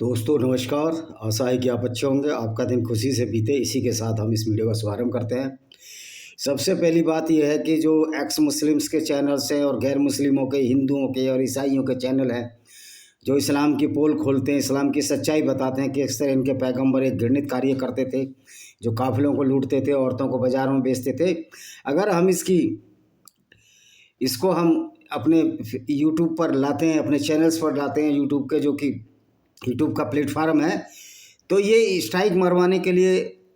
दोस्तों नमस्कार। आशा है कि आप अच्छे होंगे, आपका दिन खुशी से बीते। इसी के साथ हम इस वीडियो का शुभारंभ करते हैं। सबसे पहली बात यह है कि जो एक्स मुस्लिम्स के चैनल्स हैं और गैर मुस्लिमों के, हिंदुओं के और ईसाइयों के चैनल हैं, जो इस्लाम की पोल खोलते हैं, इस्लाम की सच्चाई बताते हैं कि इस तरह इनके पैगंबर एक घृणित कार्य करते थे, जो काफिलों को लूटते थे, औरतों को बाज़ारों में बेचते थे। अगर हम इसको हम अपने यूट्यूब पर लाते हैं, अपने चैनल्स पर लाते हैं, यूट्यूब के, जो कि यूट्यूब का प्लेटफार्म है, तो ये स्ट्राइक मरवाने के लिए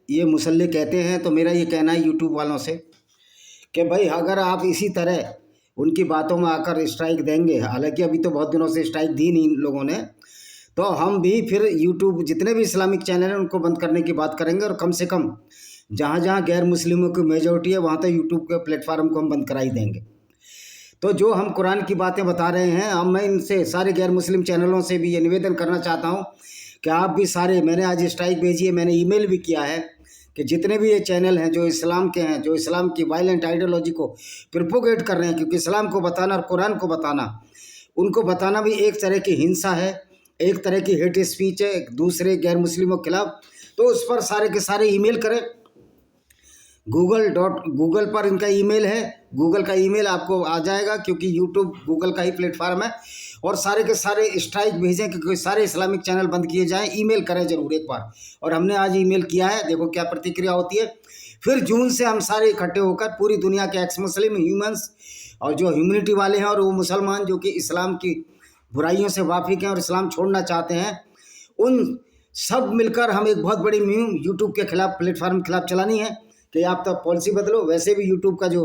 ये मुसल्ले कहते हैं। तो मेरा ये कहना है यूट्यूब वालों से कि भाई अगर आप इसी तरह उनकी बातों में आकर स्ट्राइक देंगे, हालांकि अभी तो बहुत दिनों से स्ट्राइक दी नहीं इन लोगों ने, तो हम भी फिर यूट्यूब जितने भी इस्लामिक चैनल हैं उनको बंद करने की बात करेंगे। और कम से कम जहाँ जहाँ गैर मुस्लिमों की मेजोरिटी है वहाँ तो यूट्यूब के प्लेटफार्म को हम बंद करा ही देंगे। तो जो हम कुरान की बातें बता रहे हैं, अब मैं इनसे सारे गैर मुस्लिम चैनलों से भी ये निवेदन करना चाहता हूँ कि आप भी सारे, मैंने आज स्ट्राइक भेजी है, मैंने ईमेल भी किया है कि जितने भी ये चैनल हैं जो इस्लाम के हैं, जो इस्लाम की वायलेंट आइडियोलॉजी को प्रोपोगेट कर रहे हैं, क्योंकि इस्लाम को बताना और कुरान को बताना, उनको बताना भी एक तरह की हिंसा है, एक तरह की हेट स्पीच है दूसरे गैर मुस्लिमों के खिलाफ। तो उस पर सारे के सारे ईमेल करें। गूगल पर इनका ईमेल है, गूगल का ईमेल आपको आ जाएगा, क्योंकि यूट्यूब गूगल का ही प्लेटफार्म है। और सारे के सारे स्ट्राइक भेजें, क्योंकि सारे इस्लामिक चैनल बंद किए जाएं। ईमेल करें जरूर एक बार, और हमने आज ईमेल किया है, देखो क्या प्रतिक्रिया होती है। फिर जून से हम सारे इकट्ठे होकर पूरी दुनिया के एक्स मुस्लिम ह्यूमंस और जो ह्यूमनिटी वाले हैं और वो मुसलमान जो कि इस्लाम की बुराइयों से वाकिफ हैं और इस्लाम छोड़ना चाहते हैं, उन सब मिलकर हम एक बहुत बड़ी मुहिम यूट्यूब के खिलाफ, प्लेटफार्म के खिलाफ चलानी है कि आप तो पॉलिसी बदलो। वैसे भी यूट्यूब का जो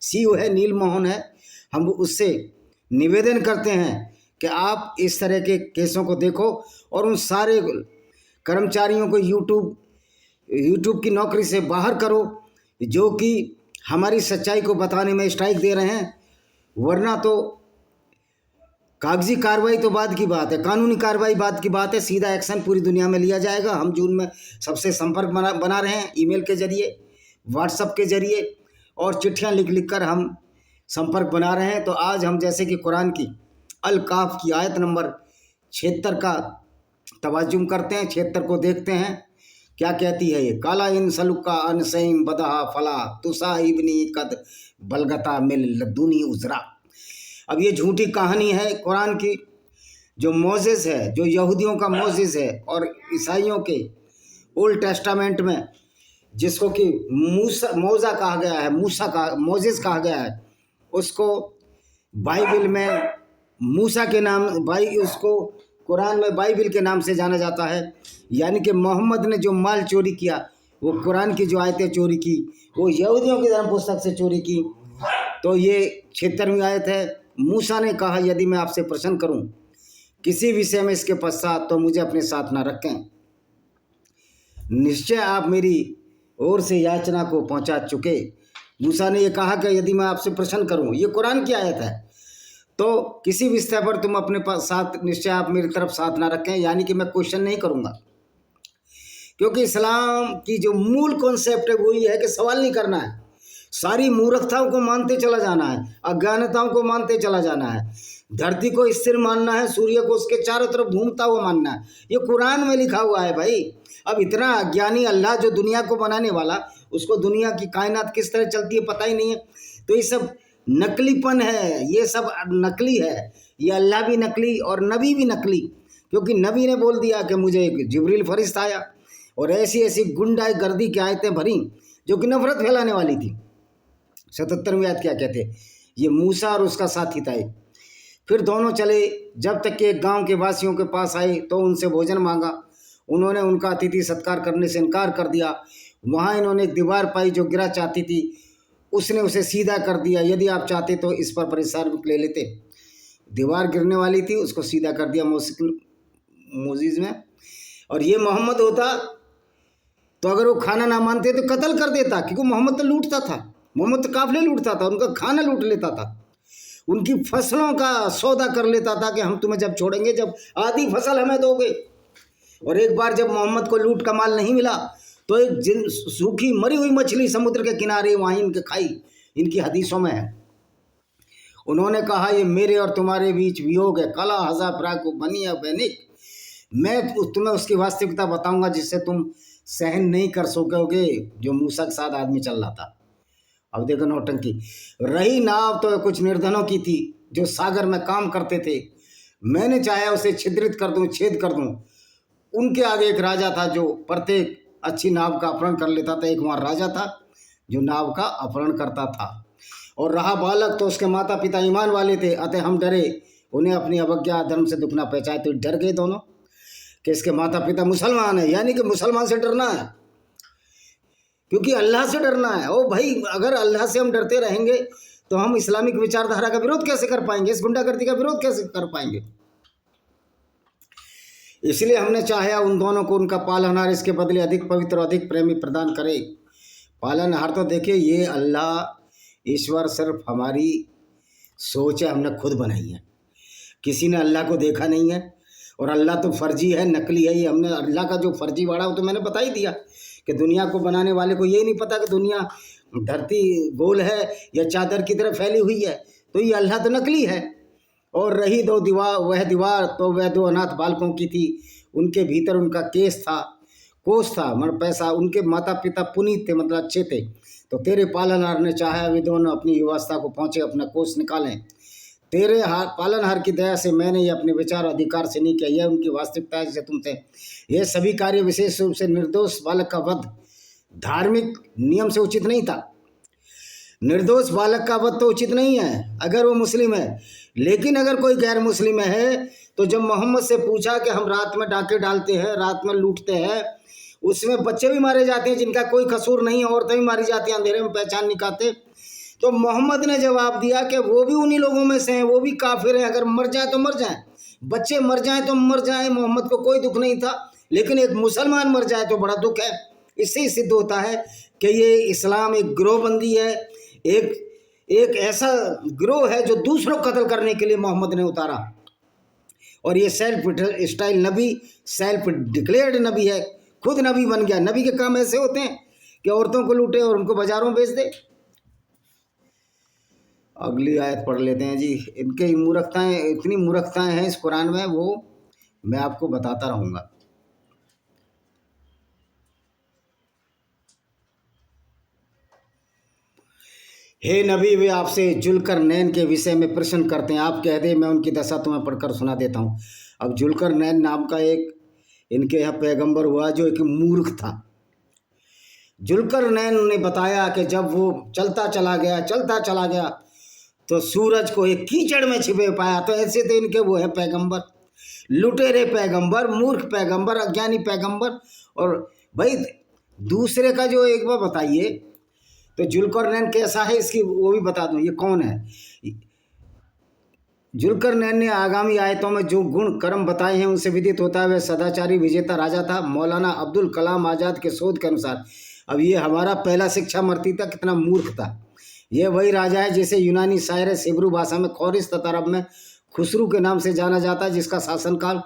सीईओ है नील मोहन है, हम उससे निवेदन करते हैं कि आप इस तरह के केसों को देखो और उन सारे कर्मचारियों को यूट्यूब की नौकरी से बाहर करो जो कि हमारी सच्चाई को बताने में स्ट्राइक दे रहे हैं। वरना तो कागजी कार्रवाई तो बाद की बात है, कानूनी कार्रवाई बाद की बात है, सीधा एक्शन पूरी दुनिया में लिया जाएगा। हम जून में सबसे संपर्क बना रहे हैं, ईमेल के जरिए, व्हाट्सएप के जरिए और चिट्ठियां लिख लिख कर हम संपर्क बना रहे हैं। तो आज हम जैसे कि कुरान की अल काफ की आयत नंबर 76 का तवाजुम करते हैं, 76 को देखते हैं क्या कहती है ये। काला इन सलुका अनसईम बदहा फला तुसा इबनी कद बलगता मिल लदूनी उजरा। अब ये झूठी कहानी है कुरान की। जो मोसेस है, जो यहूदियों का मोसेस है और ईसाइयों के ओल्ड टेस्टामेंट में जिसको कि मौजा कहा गया है, मोसेस कहा गया है, उसको बाइबल में मूसा के नाम, उसको कुरान में बाइबल के नाम से जाना जाता है। यानी कि मोहम्मद ने जो माल चोरी किया, वो कुरान की जो आयतें चोरी की, वो यहूदियों की धर्म पुस्तक से चोरी की। तो ये 76वीं आयत है। मूसा ने कहा, यदि मैं आपसे प्रश्न करूं किसी विषय में इसके पश्चात, तो मुझे अपने साथ ना रखें। निश्चय आप मेरी ओर से याचना को पहुंचा चुके। मूसा ने यह कहा कि यदि मैं आपसे प्रश्न करूं, ये कुरान की आयत है, तो किसी विषय पर तुम अपने साथ, निश्चय आप मेरी तरफ साथ ना रखें। यानी कि मैं क्वेश्चन नहीं करूंगा, क्योंकि इस्लाम की जो मूल कॉन्सेप्ट है वो ये है कि सवाल नहीं करना है, सारी मूर्खताओं को मानते चला जाना है, अज्ञानताओं को मानते चला जाना है, धरती को स्थिर मानना है, सूर्य को उसके चारों तरफ घूमता हुआ मानना है। ये कुरान में लिखा हुआ है भाई। अब इतना अज्ञानी अल्लाह जो दुनिया को बनाने वाला, उसको दुनिया की कायनात किस तरह चलती है पता ही नहीं है। तो ये सब नकलीपन है, ये सब नकली है। ये अल्लाह भी नकली और नबी भी नकली, क्योंकि नबी ने बोल दिया कि मुझे एक जिब्रील फरिश्ता आया और ऐसी ऐसी गुंडा गर्दी की आयतें भरी जो कि नफरत फैलाने वाली थी। 77वीं आयत क्या कहते, ये मूसा और उसका साथी था। फिर दोनों चले, जब तक कि एक गांव के वासियों के पास आए तो उनसे भोजन मांगा। उन्होंने उनका अतिथि सत्कार करने से इनकार कर दिया। वहाँ इन्होंने एक दीवार पाई जो गिरा चाहती थी, उसने उसे सीधा कर दिया। यदि आप चाहते तो इस पर परिश्रम ले लेते। दीवार गिरने वाली थी, उसको सीधा कर दिया मोजिज़ में। और ये मोहम्मद होता तो अगर वो खाना ना मानते तो कत्ल कर देता, क्योंकि मोहम्मद तो लूटता था, मोहम्मद तो काफिले लूटता था, उनका खाना लूट लेता था, उनकी फसलों का सौदा कर लेता था कि हम तुम्हें जब छोड़ेंगे जब आधी फसल हमें दोगे। और एक बार जब मोहम्मद को लूट का माल नहीं मिला तो एक सूखी मरी हुई मछली समुद्र के किनारे वहीं इनके खाई, इनकी हदीसों में है। उन्होंने कहा, ये मेरे और तुम्हारे बीच वियोग है, कला हजा प्राको बनिया बैनिक, तुम्हें उसकी वास्तविकता बताऊंगा जिससे तुम सहन नहीं कर सकोगे, जो मूसा के साथ आदमी चल रहा था। अब देखो नौटंकी। रही नाव तो कुछ निर्धनों की थी जो सागर में काम करते थे, मैंने चाहा उसे छिद्रित कर दूं, छेद कर दूं। उनके आगे एक राजा था जो प्रत्येक अच्छी नाव का अपहरण कर लेता था। एक वहाँ राजा था जो नाव का अपहरण करता था। और रहा बालक तो उसके माता पिता ईमान वाले थे, अतः हम डरे, उन्हें अपनी अवज्ञा धर्म से दुख ना पहुंचाए। तो डर गए दोनों कि इसके माता पिता मुसलमान है, यानी कि मुसलमान से डरना है, क्योंकि अल्लाह से डरना है। ओ भाई, अगर अल्लाह से हम डरते रहेंगे तो हम इस्लामिक विचारधारा का विरोध कैसे कर पाएंगे, इस गुंडागर्दी का विरोध कैसे कर पाएंगे। इसलिए हमने चाहा उन दोनों को उनका पालनहार इसके बदले अधिक पवित्र और अधिक प्रेमी प्रदान करे। पालनहार तो देखिए, ये अल्लाह ईश्वर सिर्फ हमारी सोच है, हमने खुद बनाई है, किसी ने अल्लाह को देखा नहीं है। और अल्लाह तो फर्जी है, नकली है। ये हमने अल्लाह का जो फर्जी वाड़ा वो तो मैंने बता ही दिया कि दुनिया को बनाने वाले को ये नहीं पता कि दुनिया धरती गोल है या चादर की तरह फैली हुई है, तो ये अल्लाह तो नकली है। और रही दो दीवार, वह दीवार तो वह दो अनाथ बालकों की थी, उनके भीतर उनका केस था, कोष था, मतलब पैसा। उनके माता पिता पुनीत थे, मतलब अच्छे थे। तो तेरे पालनहार ने चाहा वे दोनों अपनी व्यवस्था को पहुँचे, अपना कोष निकालें। तेरे पालनहार की दया से मैंने ये अपने विचार अधिकार से नहीं किया, यह उनकी वास्तविकता है जिसे तुमसे। यह सभी कार्य विशेष रूप से निर्दोष बालक का वध धार्मिक नियम से उचित नहीं था। निर्दोष बालक का वध तो उचित नहीं है अगर वो मुस्लिम है, लेकिन अगर कोई गैर मुस्लिम है तो जब मोहम्मद से पूछा कि हम रात में डाके डालते हैं, रात में लूटते हैं, उसमें बच्चे भी मारे जाते हैं जिनका कोई कसूर नहीं है, औरतें भी मारी जाती हैं, अंधेरे में पहचान नहीं पाते, तो मोहम्मद ने जवाब दिया कि वो भी उन्हीं लोगों में से हैं, वो भी काफिर हैं, अगर मर जाए तो मर जाए, बच्चे मर जाए तो मर जाए, मोहम्मद को कोई दुख नहीं था, लेकिन एक मुसलमान मर जाए तो बड़ा दुख है। इससे ही सिद्ध होता है कि ये इस्लाम एक गिरोहबंदी है, एक एक ऐसा गिरोह है जो दूसरों को कत्ल करने के लिए मोहम्मद ने उतारा। और ये सेल्फ स्टाइल नबी, सेल्फ डिक्लेयर्ड नबी है, खुद नबी बन गया। नबी के काम ऐसे होते हैं कि औरतों को लूटे और उनको बाजारों में बेच दे। अगली आयत पढ़ लेते हैं जी। इनके मूर्खताएं, इतनी मूर्खताएं हैं इस कुरान में, वो मैं आपको बताता रहूँगा। हे नबी, वे आपसे जुल्करनैन के विषय में प्रश्न करते हैं, आप कह दे मैं उनकी दशा तुम्हें पढ़कर सुना देता हूँ। अब जुल्करनैन नाम का एक इनके यहाँ पैगंबर हुआ जो एक मूर्ख था। जुल्करनैन ने बताया कि जब वो चलता चला गया तो सूरज को एक कीचड़ में छिपे पाया। तो ऐसे तो इनके वो है पैगंबर, लुटेरे पैगंबर, मूर्ख पैगंबर, अज्ञानी पैगंबर। और भाई दूसरे का जो एक बार बताइए तो जुल्करनैन कैसा है इसकी वो भी बता दूं, ये कौन है। जुल्करनैन ने आगामी आयतों में जो गुण कर्म बताए हैं उनसे विदित होता है वह सदाचारी विजेता राजा था। मौलाना अब्दुल कलाम आज़ाद के शोध के अनुसार, अब ये हमारा पहला शिक्षा मर्ती था, कितना मूर्ख था। यह वही राजा है जिसे यूनानी साइरस हिब्रू भाषा में खोरिस तथा अरब में खुसरू के नाम से जाना जाता है, जिसका शासनकाल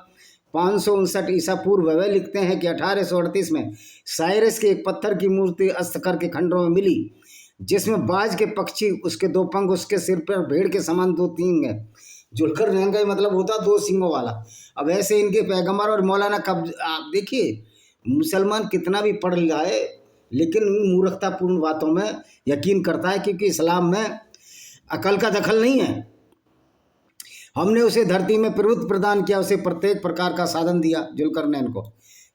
559 ईसा पूर्व है। वह लिखते हैं कि 1838 में साइरस की एक पत्थर की मूर्ति अस्तकर के खंडरों में मिली, जिसमें बाज के पक्षी, उसके दो पंख, उसके सिर पर भेड़ के समान दो सींग है। जुल्करनैन का मतलब होता दो सींगों वाला। अब ऐसे इनके पैगंबर और मौलाना कब, आप देखिए मुसलमान कितना भी पढ़ लिया है लेकिन मूर्खतापूर्ण बातों में यकीन करता है, क्योंकि इस्लाम में अकल का दखल नहीं है। हमने उसे धरती में प्रभुत्व प्रदान किया, उसे प्रत्येक प्रकार का साधन दिया। जुल्करनैन को,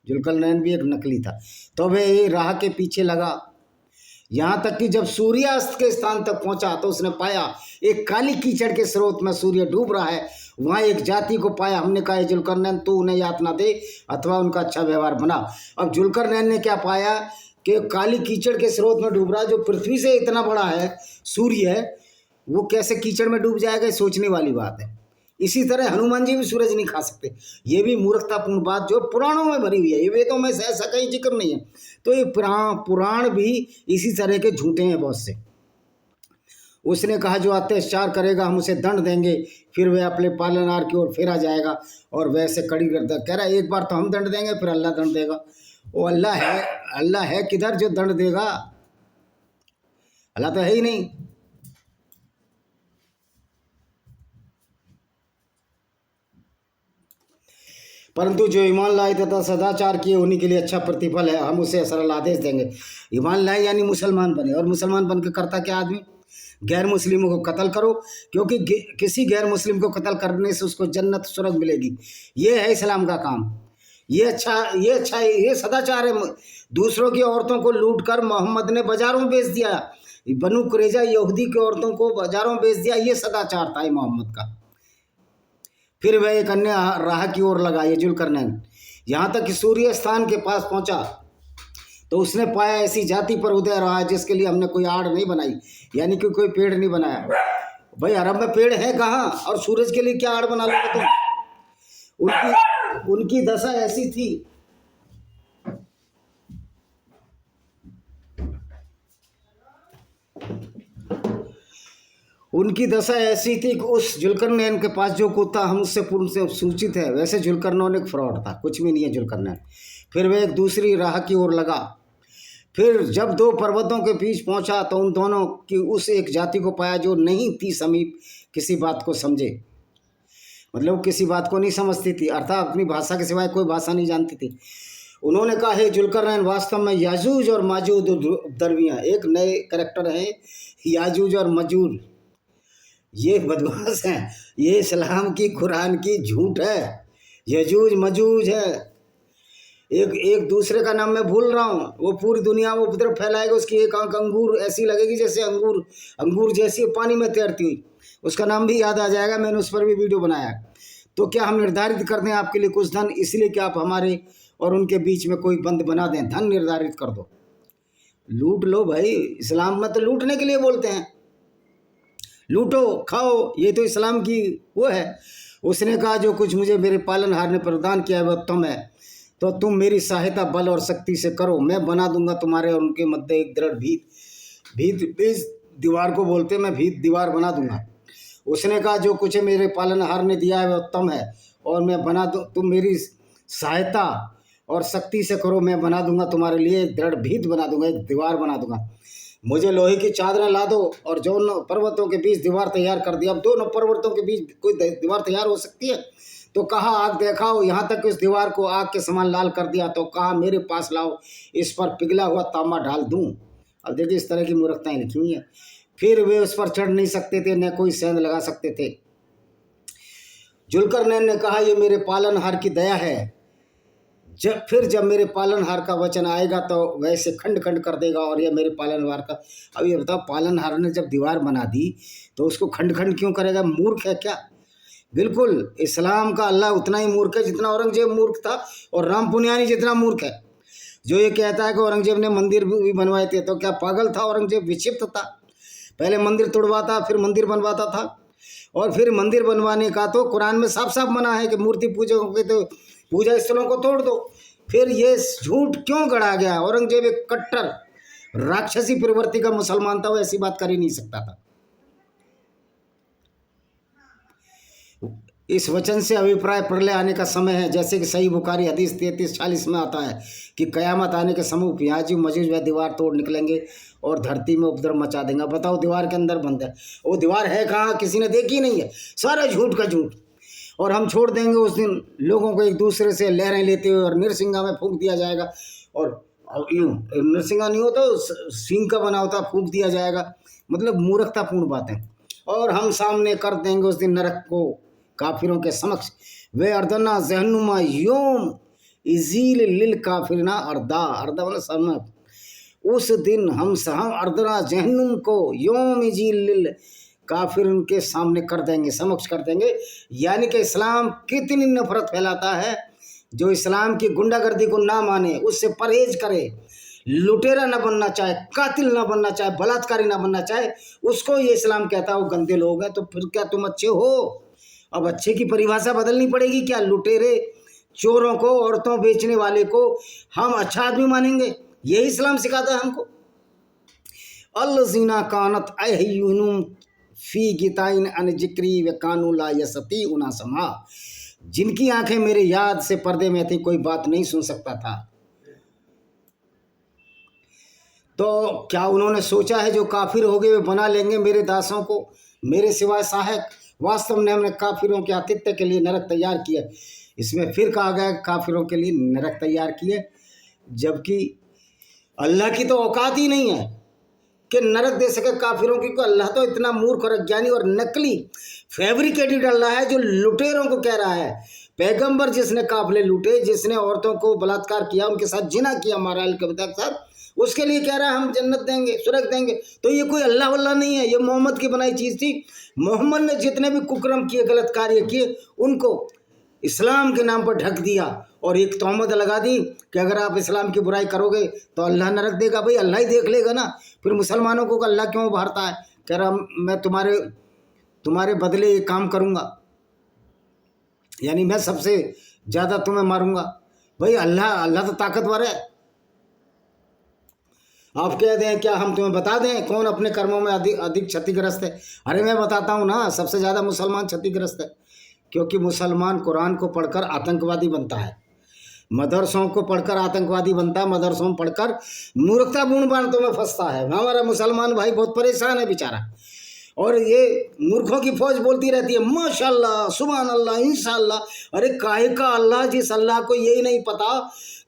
जुल्करनैन भी एक नकली था। तो वह राह के पीछे लगा, यहाँ तक कि जब सूर्यास्त के स्थान तक पहुंचा तो उसने पाया एक काली कीचड़ के स्रोत में सूर्य डूब रहा है। वहाँ एक जाति को पाया। हमने कहा जुल्करनैन तू उन्हें यातना दे अथवा उनका अच्छा व्यवहार बना। अब जुल्करनैन ने क्या पाया कि काली कीचड़ के स्रोत में डूब रहा है, जो पृथ्वी से इतना बड़ा है सूर्य है, वो कैसे कीचड़ में डूब जाएगा, सोचने वाली बात है। इसी तरह हनुमान जी भी सूरज नहीं खा सकते। ये भी मूर्खतापूर्ण बात जो पुराणों में भरी हुई है, ये वेदों में ऐसा कहीं जिक्र नहीं है। तो ये पुराण भी इसी तरह के झूठे हैं बहुत से। उसने कहा जो अत्याचार करेगा हम उसे दंड देंगे, फिर वह अपने पालनहार की ओर फेरा जाएगा और वैसे कड़ी करता कह रहा है एक बार तो हम दंड देंगे फिर अल्लाह दंड देगा। वो अल्लाह है किधर जो दंड देगा, अल्लाह तो है ही नहीं। परंतु जो ईमान लाए तथा सदाचार किए उन्हीं के लिए अच्छा प्रतिफल है, हम उसे सरल आदेश देंगे। ईमान लाए यानी मुसलमान बने, और मुसलमान बन के करता क्या आदमी? गैर मुस्लिमों को कत्ल करो, क्योंकि किसी गैर मुस्लिम को कत्ल करने से उसको जन्नत स्वर्ग मिलेगी। ये है इस्लाम का काम। ये अच्छा ये सदाचार है। दूसरों की औरतों को लूट कर मोहम्मद ने बाजारों में बेच दिया, बनु कुरैजा यहूदी की औरतों को बाजारों में बेच दिया, ये सदाचार था मोहम्मद का। फिर वह एक अन्य राह की ओर लगा, ये जुल्करनैन, यहाँ तक कि सूर्य स्थान के पास पहुंचा तो उसने पाया ऐसी जाति पर उदय रहा है जिसके लिए हमने कोई आड़ नहीं बनाई, यानी कि कोई पेड़ नहीं बनाया। भाई अरब में पेड़ है कहाँ, और सूरज के लिए क्या आड़ बना लोगे तुम? उनकी दशा ऐसी थी। उनकी दशा ऐसी थी कि उस जुल्करनैन के पास जो कुत्ता हम उससे पूर्ण से सूचित है, वैसे जुल्करनैन एक फ्रॉड था, कुछ भी नहीं है जुल्करनैन। फिर वह एक दूसरी राह की ओर लगा। फिर जब दो पर्वतों के बीच पहुंचा तो उन दोनों की उस एक जाति को पाया जो नहीं थी समीप किसी बात को समझे, मतलब किसी बात को नहीं समझती थी, अर्थात अपनी भाषा के सिवाय कोई भाषा नहीं जानती थी। उन्होंने कहा, हे जुल्करनैन, वास्तव में याजूज और माजूज दरमियाँ एक नए कैरेक्टर हैं। याजूज और मजूज ये बदमाश हैं, ये इस्लाम की कुरान की झूठ है। यजूज मजूज है, एक दूसरे का नाम मैं भूल रहा हूँ, वो पूरी दुनिया में उपद्रव फैलाएगा। उसकी एक आंख अंगूर ऐसी लगेगी जैसे अंगूर जैसी पानी में तैरती हुई, उसका नाम भी याद आ जाएगा, मैंने उस पर भी वीडियो बनाया। तो क्या हम निर्धारित कर दें आपके लिए कुछ धन, इसलिए कि आप हमारे और उनके बीच में कोई बंद बना दें? धन निर्धारित कर दो, लूट लो भाई। इस्लाम में तो लूटने के लिए बोलते हैं, लूटो खाओ, ये तो इस्लाम की वो है। उसने कहा, जो कुछ मुझे मेरे पालनहार ने प्रदान किया है वह उत्तम है, तो तुम मेरी सहायता बल और शक्ति से करो, मैं बना दूंगा तुम्हारे और उनके मध्य एक दृढ़ भीत दीवार को बोलते, मैं भीत दीवार बना दूंगा। उसने कहा, जो कुछ मेरे पालनहार ने दिया है वह उत्तम है, और मैं बना दूँ, तुम मेरी सहायता और शक्ति से करो, मैं बना दूंगा तुम्हारे लिए एक दृढ़ भीत बना दूंगा, एक दीवार बना दूंगा। मुझे लोहे की चादरें ला दो और दोनों पर्वतों के बीच दीवार तैयार कर दिया। अब दोनों पर्वतों के बीच कोई दीवार तैयार हो सकती है? तो कहा, आग देखाओ, यहाँ तक कि उस दीवार को आग के समान लाल कर दिया। तो कहा, मेरे पास लाओ, इस पर पिघला हुआ तांबा डाल दूं। अब देखिए इस तरह की मूर्खताएं लिखी हुई हैं। फिर वे उस पर चढ़ नहीं सकते थे, न कोई सेंध लगा सकते थे। जुल्करनैन ने कहा, यह मेरे पालनहार की दया है। जब मेरे पालनहार का वचन आएगा तो वैसे खंड खंड कर देगा, और यह मेरे पालनहार का। अब ये बताओ, पालनहार ने जब दीवार बना दी तो उसको खंड खंड क्यों करेगा? मूर्ख है क्या? बिल्कुल, इस्लाम का अल्लाह उतना ही मूर्ख है जितना औरंगजेब मूर्ख था, और राम पुनियानी जितना मूर्ख है। जो ये कहता है कि औरंगजेब ने मंदिर भी बनवाए थे, तो क्या पागल था औरंगजेब? विक्षिप्त था, पहले मंदिर तोड़वाता फिर मंदिर बनवाता था। और फिर मंदिर बनवाने का तो कुरान में साफ साफ मना है कि मूर्ति पूजकों के तो पूजा स्थलों को तोड़ दो। फिर ये झूठ क्यों गढ़ा गया? औरंगजेब एक कट्टर राक्षसी प्रवृत्ति का मुसलमान था, वो ऐसी बात कर ही नहीं सकता था। इस वचन से अभिप्राय प्रलय आने का समय है, जैसे कि सही बुखारी हदीस 33-40 में आता है कि कयामत आने के समूह याजूज मजूज वह दीवार तोड़ निकलेंगे और धरती में उपद्रव मचा देंगे। बताओ, दीवार के अंदर बंद है, वो दीवार है कहाँ? किसी ने देखी नहीं है, सारा झूठ का झूठ। और हम छोड़ देंगे उस दिन लोगों को एक दूसरे से लहरें लेते हुए, और नरसिंगा में फूंक दिया जाएगा, और यूँ नरसिंगा नहीं होता, सिंह का बना होता, फूंक दिया जाएगा। मतलब मूर्खतापूर्ण बातें। और हम सामने कर देंगे उस दिन नरक को काफिरों के समक्ष, वे अर्दना जहनुमा योम इजील लिल काफिरना अर्दा मतलब समय। उस दिन हम अर्दना जहनुम को योम इजील लिल काफिर उनके सामने कर देंगे, समक्ष कर देंगे। यानी कि इस्लाम कितनी नफरत फैलाता है। जो इस्लाम की गुंडागर्दी को ना माने, उससे परहेज करे, लुटेरा ना बनना चाहे, कातिल ना बनना चाहे, बलात्कारी ना बनना चाहे, उसको ये इस्लाम कहता है वो गंदे लोग हैं। तो फिर क्या तुम अच्छे हो? अब अच्छे की परिभाषा बदलनी पड़ेगी क्या? लुटेरे, चोरों को, औरतों बेचने वाले को हम अच्छा आदमी मानेंगे? यही इस्लाम सिखाता है हमको। अल्लज़ीना कानत अय्युनुम फी गिताइन अन जिक्री व कानू ला यसती उना समा, जिनकी आंखें मेरे याद से पर्दे में थी, कोई बात नहीं सुन सकता था। तो क्या उन्होंने सोचा है जो काफिर हो गए वे बना लेंगे मेरे दासों को मेरे सिवाय सहायक? वास्तव में हमने काफिरों के आतिथ्य के लिए नरक तैयार किया। इसमें फिर कहा गया काफिरों के लिए नरक तैयार किए, जबकि अल्लाह की तो औकात ही नहीं है कि नरक दे सके काफिरों की। अल्लाह तो इतना मूर्ख और अज्ञानी और नकली फैब्रिकेटेड अल्लाह है जो लुटेरों को कह रहा है। पैगंबर जिसने काफिले लूटे, जिसने औरतों को बलात्कार किया, उनके साथ जिना किया महाराज कविता के साथ, उसके लिए कह रहा है हम जन्नत देंगे, स्वर्ग देंगे। तो ये कोई अल्लाह वल्लाह नहीं है, ये मोहम्मद की बनाई चीज़ थी। मोहम्मद ने जितने भी कुकर्म किए, गलत कार्य किए, उनको इस्लाम के नाम पर ढक दिया और एक तोहमत लगा दी कि अगर आप इस्लाम की बुराई करोगे तो अल्लाह नरक देगा। भाई अल्लाह ही देख लेगा ना, फिर मुसलमानों को अल्लाह क्यों उभारता है? कह रहा मैं तुम्हारे बदले ये काम करूँगा, यानी मैं सबसे ज़्यादा तुम्हें मारूंगा। भाई अल्लाह तो ताकतवर है। आप कह दें क्या हम तुम्हें बता दें कौन अपने कर्मों में अधिक क्षतिग्रस्त है? अरे मैं बताता हूँ ना, सबसे ज़्यादा मुसलमान क्षतिग्रस्त है, क्योंकि मुसलमान कुरान को पढ़कर आतंकवादी बनता है, मदरसों को पढ़कर आतंकवादी बनता है, मदरसों में पढ़कर मूर्खतापूर्ण बातों में फंसता है। हमारा मुसलमान भाई बहुत परेशान है बेचारा, और ये मूर्खों की फौज बोलती रहती है माशाल्लाह, सुभान अल्लाह, इंशाअल्लाह। अरे काहे का अल्लाह, जिस अल्लाह को यही नहीं पता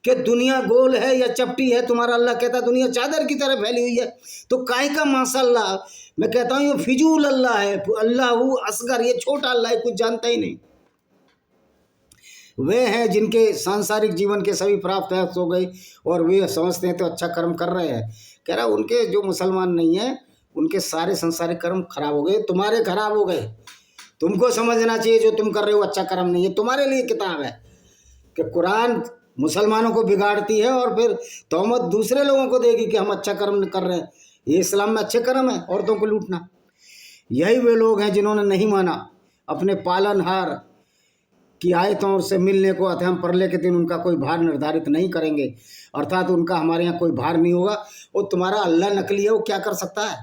कि दुनिया गोल है या चपटी है। तुम्हारा अल्लाह कहता दुनिया चादर की तरह फैली हुई है, तो काहे का माशाल्लाह। मैं कहता हूँ ये फिजूल अल्लाह है, अल्लाह असगर, ये छोटा अल्लाह है, कुछ जानता ही नहीं। वे हैं जिनके सांसारिक जीवन के सभी प्राप्त हो गए और वे समझते हैं तो अच्छा कर्म कर रहे हैं। कह रहा उनके जो मुसलमान नहीं है उनके सारे संसारिक कर्म खराब हो गए, तुम्हारे खराब हो गए। तुमको समझना चाहिए जो तुम कर रहे हो अच्छा कर्म नहीं है, तुम्हारे लिए किताब है कि कुरान मुसलमानों को बिगाड़ती है और फिर तोहमत दूसरे लोगों को देगी कि हम अच्छा कर्म कर रहे हैं। ये इस्लाम में अच्छे कर्म है औरतों को लूटना। यही वे लोग हैं जिन्होंने नहीं माना अपने पालनहार की आयतों से मिलने को, अतः हम परले के दिन उनका कोई भार निर्धारित नहीं करेंगे, अर्थात उनका हमारे यहाँ कोई भार नहीं होगा। वो तुम्हारा अल्लाह नकली है, वो क्या कर सकता है?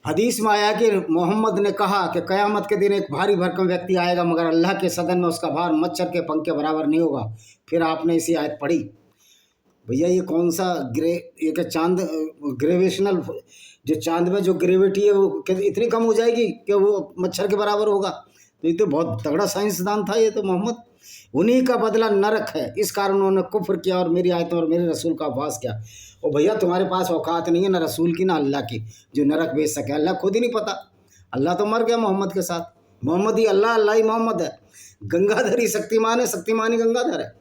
हदीस में आया कि मोहम्मद ने कहा कि क़यामत के दिन एक भारी भरकम व्यक्ति आएगा मगर अल्लाह के सदन में उसका भार मच्छर के पंख के बराबर नहीं होगा। फिर आपने इसी आयत पढ़ी। भैया ये कौन सा एक चांद ग्रेविशनल, जो चांद में जो ग्रेविटी है वो इतनी कम हो जाएगी कि वो मच्छर के बराबर होगा? तो ये तो बहुत तगड़ा साइंसदान था ये तो मोहम्मद। उन्हीं का बदला नरक है, इस कारण उन्होंने कुफ्र किया और मेरी आयतों और मेरे रसूल का उपहास किया। और भैया तुम्हारे पास औकात नहीं है ना रसूल की ना अल्लाह की जो नरक भेज सके। अल्लाह खुद ही नहीं पता, अल्लाह तो मर गया मोहम्मद के साथ। मोहम्मद ही अल्लाह, अल्लाह ही मोहम्मद है। गंगाधर ही शक्तिमान है, शक्तिमान ही गंगाधर है।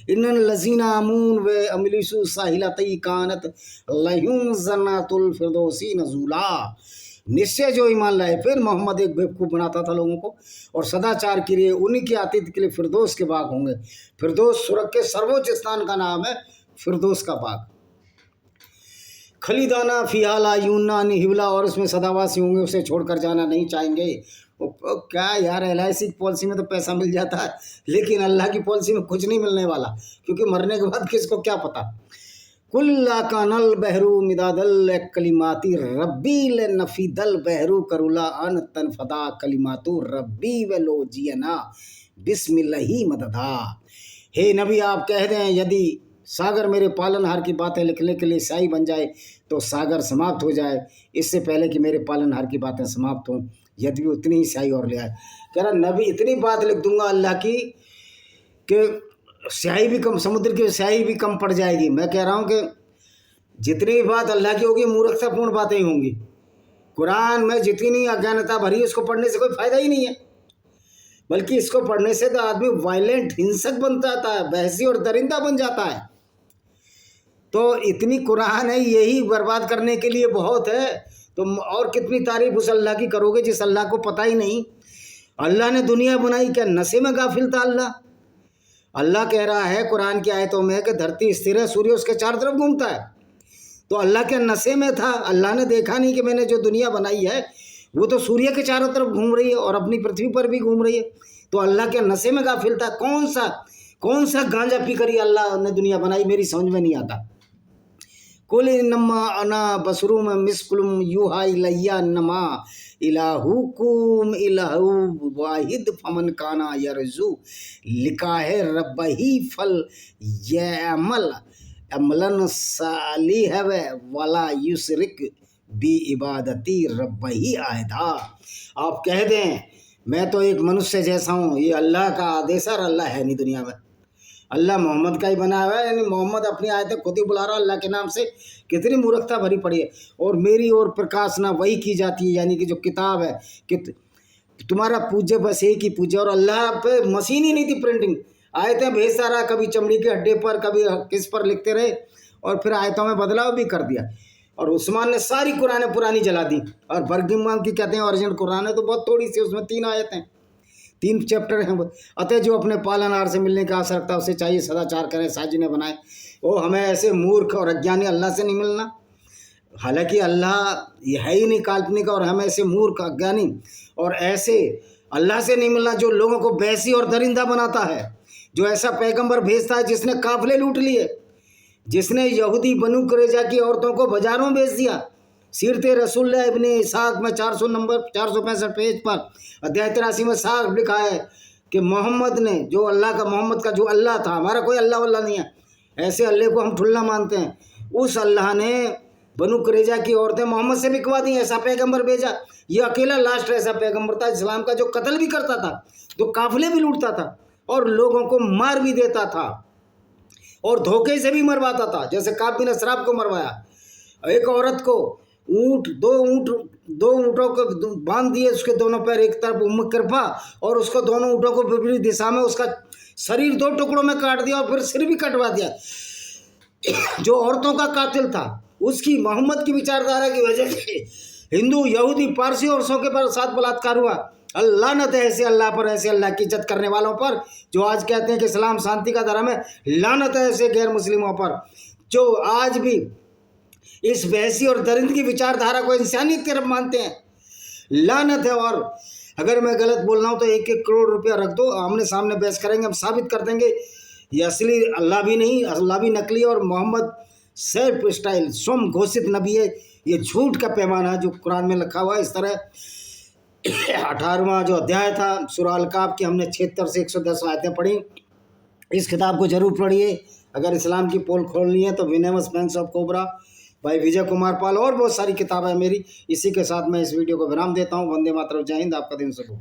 इन्नल लजीना अमून व अमलिसु साहिलतई कानत लहुम जन्नतुल फिरदौसी नज़ुला। निश्चय जो ईमान लाए। फिर मोहम्मद एक बेवकूफ़ बनाता था लोगों को और सदाचार के लिए उन्हीं के आतिथ्य के लिए फिरदौस के बाग होंगे। फिरदौस स्वर्ग के सर्वोच्च स्थान का नाम है, फिरदौस का बाग। खलीदाना फिहाला यूना हिबला, और उसमें सदावासी होंगे, उसे छोड़कर जाना नहीं चाहेंगे। क्या यार, LIC की पॉलिसी में तो पैसा मिल जाता है, लेकिन अल्लाह की पॉलिसी में कुछ नहीं मिलने वाला, क्योंकि मरने के बाद किसको क्या पता। कुल्ला कानल बहरू मिदादल कलिमाती रब्बी ले नफीदल बहरू करुला अन तनफदा कलिमातु रब्बी व लो जियना बिस्मिल्लाही मददा। हे नबी आप कह दें यदि सागर मेरे पालनहार की बातें लिखने के लिए स्याही बन जाए तो सागर समाप्त हो जाए, इससे पहले कि मेरे पालनहार की बातें समाप्त हों, यदि भी उतनी ही स्याही और ले आए। कह रहा नबी इतनी बात लिख दूंगा अल्लाह की कि स्याही भी कम, समुद्र की स्याही भी कम पड़ जाएगी। मैं कह रहा हूँ कि जितनी भी बात अल्लाह की होगी मूर्खतापूर्ण बातें ही होंगी। कुरान में जितनी अज्ञानता भरी उसको पढ़ने से कोई फायदा ही नहीं है, बल्कि इसको पढ़ने से तो आदमी वायलेंट, हिंसक बन जाता है, बहसी और दरिंदा बन जाता है। तो इतनी कुरान है, यही बर्बाद करने के लिए बहुत है। तो और कितनी तारीफ उस अल्लाह की करोगे जिस अल्लाह को पता ही नहीं। अल्लाह ने दुनिया बनाई, क्या नशे में गाफिल था अल्लाह? अल्लाह कह रहा है कुरान की आयतों में कि धरती स्थिर है, सूर्य उसके चारों तरफ घूमता है। तो अल्लाह के नशे में था? अल्लाह ने देखा नहीं कि मैंने जो दुनिया बनाई है वो तो सूर्य के चारों तरफ घूम रही है और अपनी पृथ्वी पर भी घूम रही है। तो अल्लाह के नशे में गाफिल था? कौन सा गांजा पी कर अल्लाह ने दुनिया बनाई, मेरी समझ में नहीं आता। कुल इन्नमा अना बसरुम मिस्कुलुम यूहा इलैया नमा इलाहुकुम इलाहु वाहिद फमन काना यरजू लिखा है रब्बही फल यमल अमलन सालिह वाला युशरिक बी इबादती रब्बही आयदा। आप कह दें मैं तो एक मनुष्य जैसा हूँ, ये अल्लाह का आदेश है और अल्लाह है नहीं दुनिया में। अल्लाह मोहम्मद का ही बना हुआ है, यानी मोहम्मद अपनी आयतें खुद ही बुला रहा है अल्लाह के नाम से। कितनी मूर्खता भरी पड़ी है। और मेरी ओर प्रकाशना वही की जाती है, यानी कि जो किताब है कि तुम्हारा पूज्य बस एक ही पूज्य। और अल्लाह पे मशीन ही नहीं थी प्रिंटिंग, आयतें भेजता रहा, कभी चमड़ी के अड्डे पर, कभी किस पर लिखते रहे, और फिर आयतों में बदलाव भी कर दिया। और उस्मान ने सारी कुरानें पुरानी जला दी। और बर्गिमगाम की कहते हैं ओरिजिनल कुरान है तो बहुत थोड़ी सी, उसमें 3 आयतें, 3 चैप्टर हैं। अतः जो अपने पालनहार से मिलने का आशा रखता है उसे चाहिए सदाचार करें, साजी ने बनाए। ओ हमें ऐसे मूर्ख और अज्ञानी अल्लाह से नहीं मिलना। हालांकि अल्लाह ये है ही नहीं, काल्पनिक, और हम ऐसे मूर्ख अज्ञानी और ऐसे अल्लाह से नहीं मिलना जो लोगों को बैसी और दरिंदा बनाता है, जो ऐसा पैगंबर भेजता है जिसने काफिले लूट लिए, जिसने यहूदी बनु कुरैजा की औरतों को बाजारों में बेच दिया। सीरत रसूल इब्ने इसाक में 400 नंबर 465 पेज पर अध्याय 83 में साफ लिखा है कि मोहम्मद ने, जो अल्लाह का, मोहम्मद का जो अल्लाह था, हमारा कोई अल्लाह वल्लाह नहीं है, ऐसे अल्लाह को हम ठुल्ला मानते हैं, उस अल्लाह ने बनु कुरैजा की औरतें मोहम्मद से बिकवा दी। ऐसा पैगंबर भेजा। ये अकेला लास्ट ऐसा पैगंबर था इस्लाम का जो कत्ल भी करता था, जो काफिले भी लूटता था और लोगों को मार भी देता था और धोखे से भी मरवाता था, जैसे काब बिन असराब को मरवाया। एक औरत को दो ऊँटों को बांध दिए, उसके दोनों पैर एक तरफ उम्म किरफा, और उसको दोनों ऊँटों को विपरीत दिशा में उसका शरीर 2 टुकड़ों में काट दिया और फिर सिर भी कटवा दिया। जो औरतों का कातिल था, उसकी मोहम्मद की विचारधारा की वजह से हिंदू, यहूदी, पारसी और सौ के पर साथ बलात्कार हुआ। अल्लाह न है ऐसे अल्लाह पर, ऐसे अल्लाह की इज्जत करने वालों पर जो आज कहते हैं कि इस्लाम शांति का धर्म है। लानत है ऐसे गैर मुस्लिमों पर जो आज भी इस वैसी और दरिंद की विचारधारा को इंसानियत की तरफ मानते हैं। लानत है। और अगर मैं गलत बोल रहा हूँ तो 1-1 करोड़ रुपया रख दो, आमने सामने बहस करेंगे, हम साबित कर देंगे ये असली अल्लाह भी नहीं, अल्लाह भी नकली, और मोहम्मद सेल्फ स्टाइल स्वयं घोषित नबी है। ये झूठ का पैमाना है जो कुरान में लिखा हुआ है। इस तरह 18वां जो अध्याय था सूरह अल-काफ की, हमने 76 से 110 आयतें पढ़ी। इस किताब को जरूर पढ़िए। अगर इस्लाम की पोल खोलनी है तो विनेमस बैंक्स ऑफ कोबरा भाई विजय कुमार पाल, और बहुत सारी किताबें मेरी। इसी के साथ मैं इस वीडियो को विराम देता हूँ। वंदे मातरम, जय हिंद, आपका दिन शुभ हो।